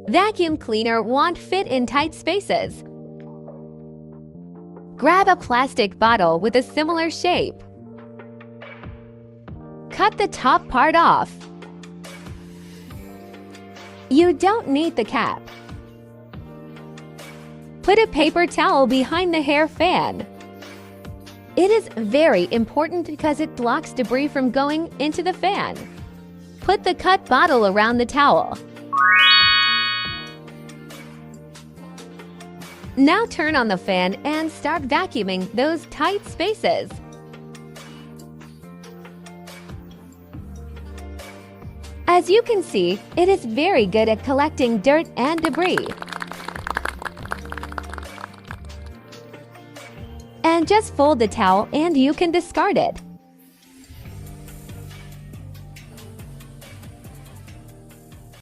Vacuum cleaner won't fit in tight spaces. Grab a plastic bottle with a similar shape. Cut the top part off. You don't need the cap. Put a paper towel behind the hair fan. It is very important because it blocks debris from going into the fan. Put the cut bottle around the towel. Now turn on the fan and start vacuuming those tight spaces. As you can see, it is very good at collecting dirt and debris. And just fold the towel and you can discard it.